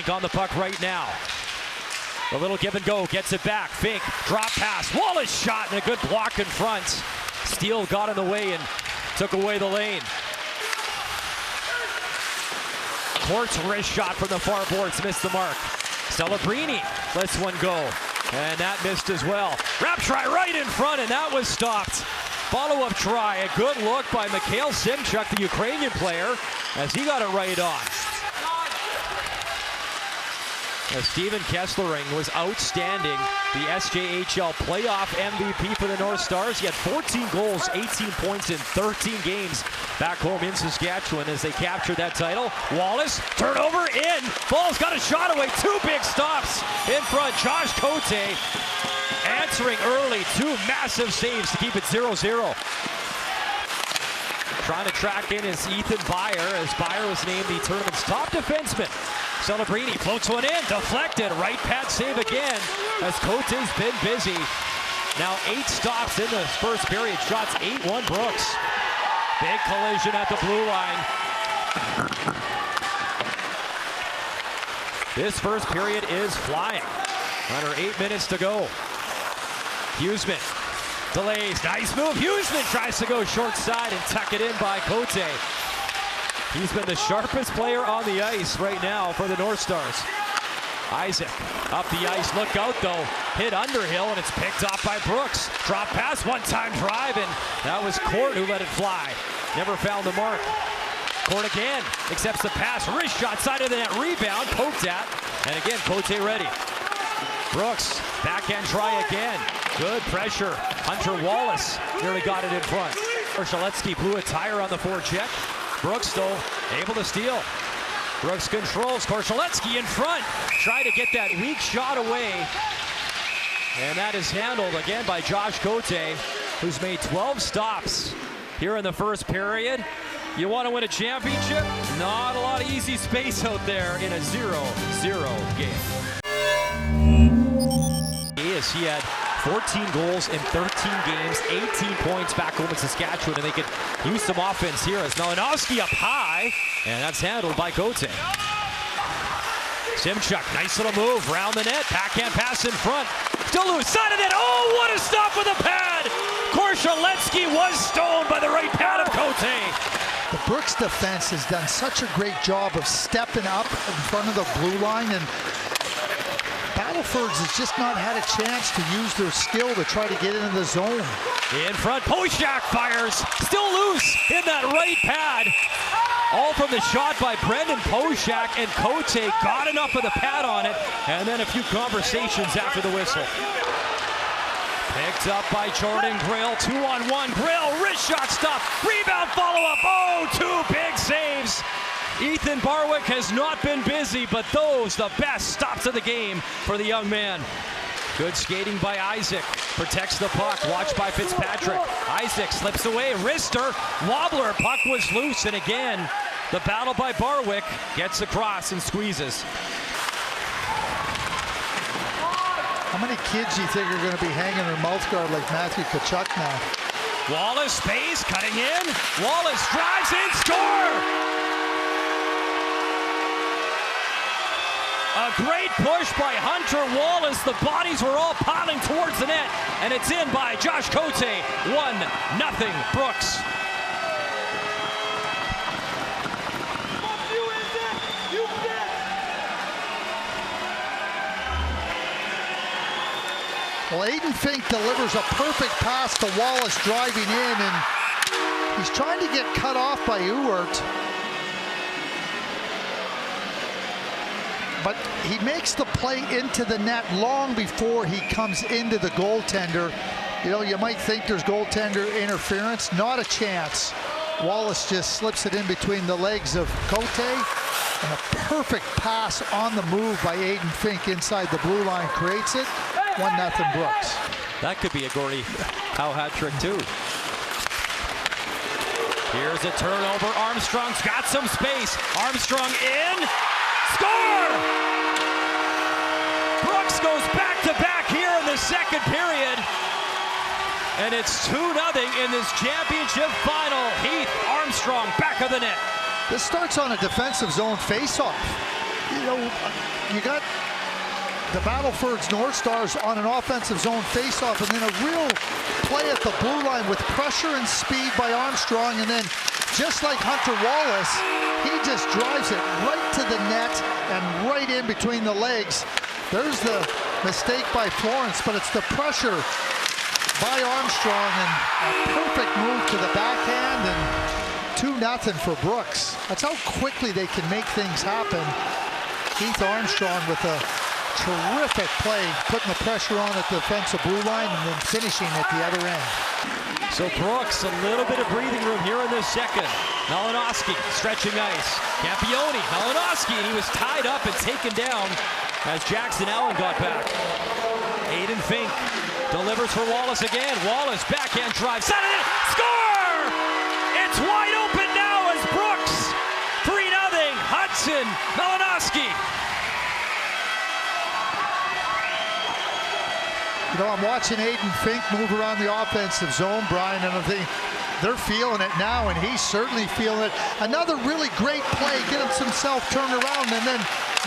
Fink on the puck right now. A little give and go, gets it back. Fink, drop pass. Wallace shot and a good block in front. Steele got in the way and took away the lane. Court's wrist shot from the far boards missed the mark. Celebrini lets one go, and that missed as well. Wrap try right in front, and that was stopped. Follow-up try, a good look by Mikhail Simchuk, the Ukrainian player, as he got it right on. Steven Kesslering was outstanding, the SJHL playoff MVP for the North Stars. He had 14 goals, 18 points in 13 games back home in Saskatchewan as they captured that title. Wallace, turnover, in. Ball's got a shot away, two big stops in front. Josh Cote answering early, two massive saves to keep it 0-0. Trying to track in is Ethan Beyer, as Beyer was named the tournament's top defenseman. Celebrini floats one in, deflected, right pad save again, as Cote's been busy. Now 8 stops in the first period, shots 8-1 Brooks. Big collision at the blue line. This first period is flying. Under 8 minutes to go. Huseman delays, nice move. Huseman tries to go short side and tuck it in by Cote. He's been the sharpest player on the ice right now for the North Stars. Isaac up the ice, look out though. Hit Underhill and it's picked off by Brooks. Drop pass, one-time drive, and that was Court who let it fly. Never found the mark. Court again, accepts the pass, wrist shot, side of the net, rebound, poked at, and again, Cote ready. Brooks, backhand try again. Good pressure. Hunter Wallace nearly got it in front. Korshaletski blew a tire on the forecheck. Brooks, though, able to steal. Brooks controls. Korshaletski in front. Try to get that weak shot away. And that is handled again by Josh Cote, who's made 12 stops here in the first period. You want to win a championship? Not a lot of easy space out there in a 0-0 game. He had 14 goals in 13 games, 18 points back home in Saskatchewan, and they could use some offense here as Malinowski up high, and that's handled by Cote. Simchuk, nice little move, round the net, backhand pass in front. Still loose, side of net, oh, what a stop with a pad! Korshaletski was stoned by the right pad of Cote. The Brooks defense has done such a great job of stepping up in front of the blue line, and Battlefords has just not had a chance to use their skill to try to get into the zone. In front, Poshak fires, still loose in that right pad. All from the shot by Brendan Poshak, and Cote got enough of the pad on it, and then a few conversations after the whistle. Picked up by Jordan Grill, 2-on-1, Grill, wrist shot stop, rebound follow-up, oh, two big saves. Ethan Barwick has not been busy, but those the best stops of the game for the young man. Good skating by Isaac, protects the puck, watched by Fitzpatrick. Isaac slips away, wrister, wobbler, puck was loose, and again, the battle by Barwick gets across and squeezes. How many kids do you think are going to be hanging their mouth guard like Matthew Tkachuk now? Wallace, space, cutting in. Wallace drives in, score! A great push by Hunter Wallace. The bodies were all piling towards the net, and it's in by Josh Cote. 1-0 Brooks. Well, Aiden Fink delivers a perfect pass to Wallace driving in, and he's trying to get cut off by Ewert. But he makes the play into the net long before he comes into the goaltender. You know, you might think there's goaltender interference. Not a chance. Wallace just slips it in between the legs of Cote, and a perfect pass on the move by Aiden Fink inside the blue line creates it. 1-0 Brooks. That could be a Gordie Howe hat trick too. Here's a turnover. Armstrong's got some space. Armstrong in. Score! Brooks goes back-to-back here in the second period. And it's 2-0 in this championship final. Heath Armstrong back of the net. This starts on a defensive zone faceoff. you got the Battleford's North Stars on an offensive zone faceoff, and then a real play at the blue line with pressure and speed by Armstrong, and then just like Hunter Wallace, he just drives it right to the net and right in between the legs. There's the mistake by Florence, but it's the pressure by Armstrong and a perfect move to the backhand, and 2-0 for Brooks. That's how quickly they can make things happen. Keith Armstrong with a terrific play, putting the pressure on at the defensive blue line and then finishing at the other end. So Brooks, a little bit of breathing room here in this second. Malinowski stretching ice. Campione, Malinowski, and he was tied up and taken down as Jackson Allen got back. Aiden Fink delivers for Wallace again. Wallace backhand drive, set it in, score! It's wide open now as Brooks, 3-0, Hudson, Malinowski. I'm watching Aiden Fink move around the offensive zone, Brian, and I think they're feeling it now, and he's certainly feeling it. Another really great play, gets himself turned around, and then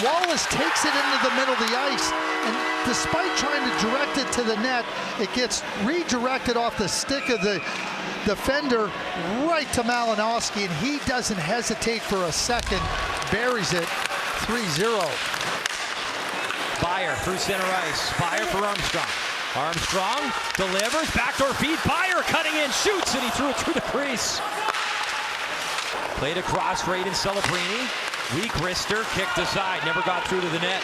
Wallace takes it into the middle of the ice, and despite trying to direct it to the net, it gets redirected off the stick of the defender right to Malinowski, and he doesn't hesitate for a second, buries it, 3-0. Byer through center ice. Byer for Armstrong. Armstrong delivers, backdoor feed, Byer cutting in, shoots, and he threw it through the crease. Played across for Aiden Celebrini. Weak wrister, kicked aside, never got through to the net.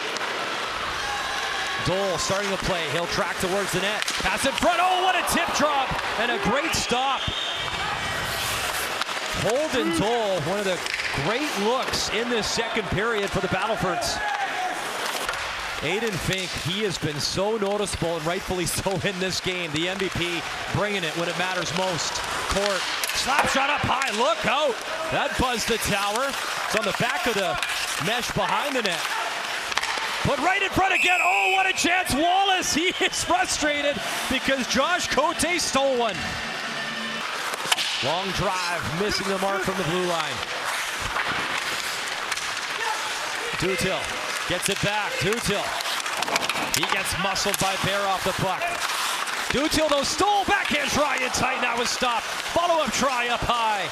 Dole starting the play, he'll track towards the net. Pass in front, oh, what a tip drop, and a great stop. Holden Dole, one of the great looks in this second period for the Battlefords. Aiden Fink, he has been so noticeable, and rightfully so in this game. The MVP bringing it when it matters most. Court, slap shot up high, look out. That buzzed the tower. It's on the back of the mesh behind the net. Put right in front again, oh, what a chance, Wallace. He is frustrated because Josh Cote stole one. Long drive, missing the mark from the blue line. Dutil gets it back, Dutil. He gets muscled by Bear off the puck. Dutil though stole, backhand try in tight, now is stopped. Follow-up try up high.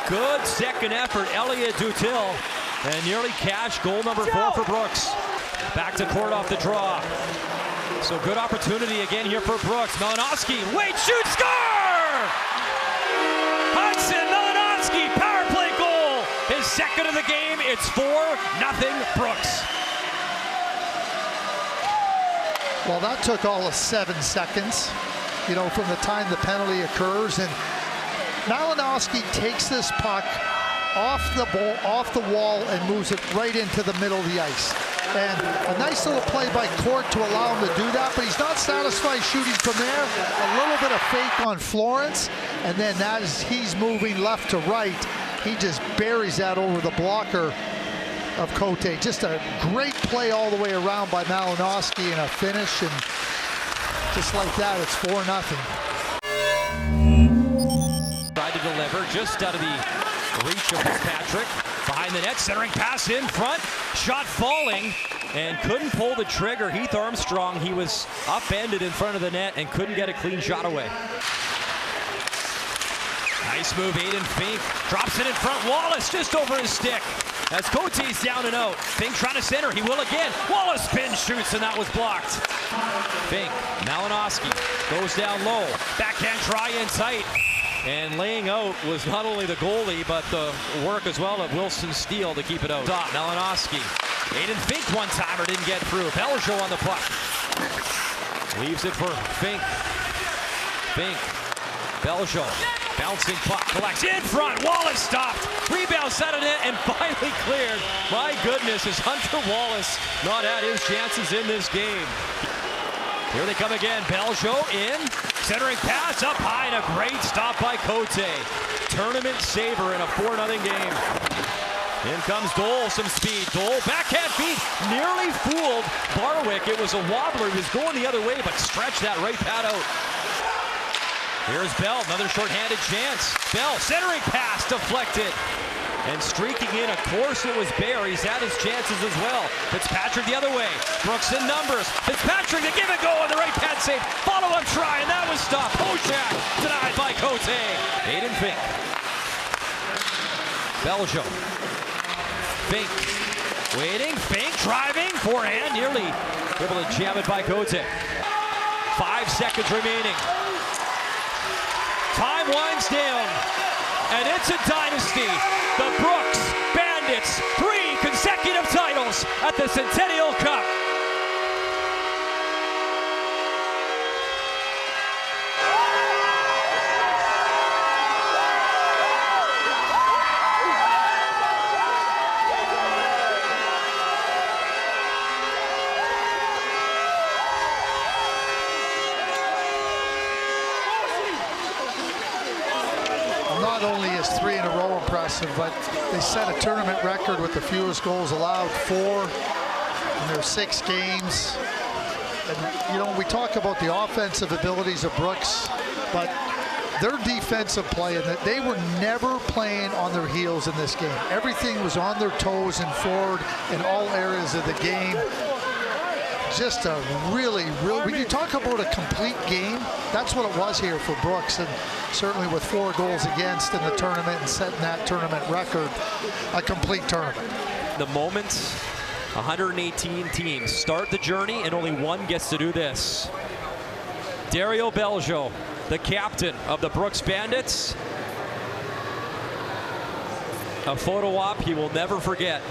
Good second effort, Elliot Dutil. And nearly cash goal number 4 for Brooks. Back to court off the draw. So good opportunity again here for Brooks. Malinowski, wait, shoot, score! Hudson Malinowski, power play goal. His second of the game, it's 4-0 Brooks. Well, that took all of 7 seconds, from the time the penalty occurs. And Malinowski takes this puck off the wall and moves it right into the middle of the ice. And a nice little play by Court to allow him to do that, but he's not satisfied shooting from there. A little bit of fake on Florence, and then as he's moving left to right, he just buries that over the blocker of Cote. Just a great play all the way around by Malinowski and a finish, and just like that, it's 4-0. Tried to deliver just out of the reach of Fitzpatrick. Behind the net, centering pass in front, shot falling, and couldn't pull the trigger. Heath Armstrong, he was upended in front of the net and couldn't get a clean shot away. Nice move, Aiden Fink. Drops it in front, Wallace just over his stick. As Cote's down and out. Fink trying to center, he will again. Wallace spin shoots, and that was blocked. Fink, Malinowski goes down low. Backhand try in tight. And laying out was not only the goalie, but the work as well of Wilson Steele to keep it out. Stop, Malinowski. Aiden Fink one-timer didn't get through. Beljo on the puck. Leaves it for Fink. Fink. Beljo. Bouncing puck. Collects in front. Wallace stopped. Rebound set it in and finally cleared. My goodness, is Hunter Wallace not had his chances in this game. Here they come again. Beljo in. Centering pass up high, and a great stop by Cote. Tournament saver in a 4-0 game. In comes Dole, some speed. Dole, backhand feed, nearly fooled Barwick. It was a wobbler. He was going the other way, but stretched that right pad out. Here's Bell, another shorthanded chance. Bell, centering pass, deflected. And streaking in, of course it was Bear. He's had his chances as well. Fitzpatrick the other way. Brooks in numbers. Fitzpatrick the give and go on the right pad save. Follow-up try, and that was stopped. Hoshak denied by Cote. Aiden Fink. Beljo. Fink. Waiting. Fink driving. Forehand. Nearly able to jam it by Cote. 5 seconds remaining. Time winds down. And it's a dynasty. The Brooks Bandits, 3 consecutive titles at the Centennial Cup. Not only is 3 in a row impressive, but they set a tournament record with the fewest goals allowed, 4 in their 6 games. And, you know, we talk about the offensive abilities of Brooks, but their defensive play, and that they were never playing on their heels in this game. Everything was on their toes and forward in all areas of the game. Just a really, when you talk about a complete game, that's what it was here for Brooks, and certainly with 4 goals against in the tournament and setting that tournament record, a complete tournament. The moment 118 teams start the journey and only one gets to do this. Dario Beljo, the captain of the Brooks Bandits. A photo op he will never forget.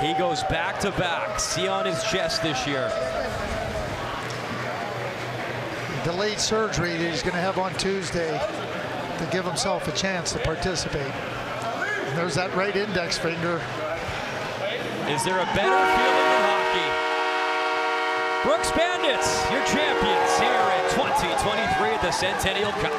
He goes back-to-back. See on his chest this year. Delayed surgery that he's going to have on Tuesday to give himself a chance to participate. And there's that right index finger. Is there a better feeling in hockey? Brooks Bandits, your champions here at 2023 at the Centennial Cup.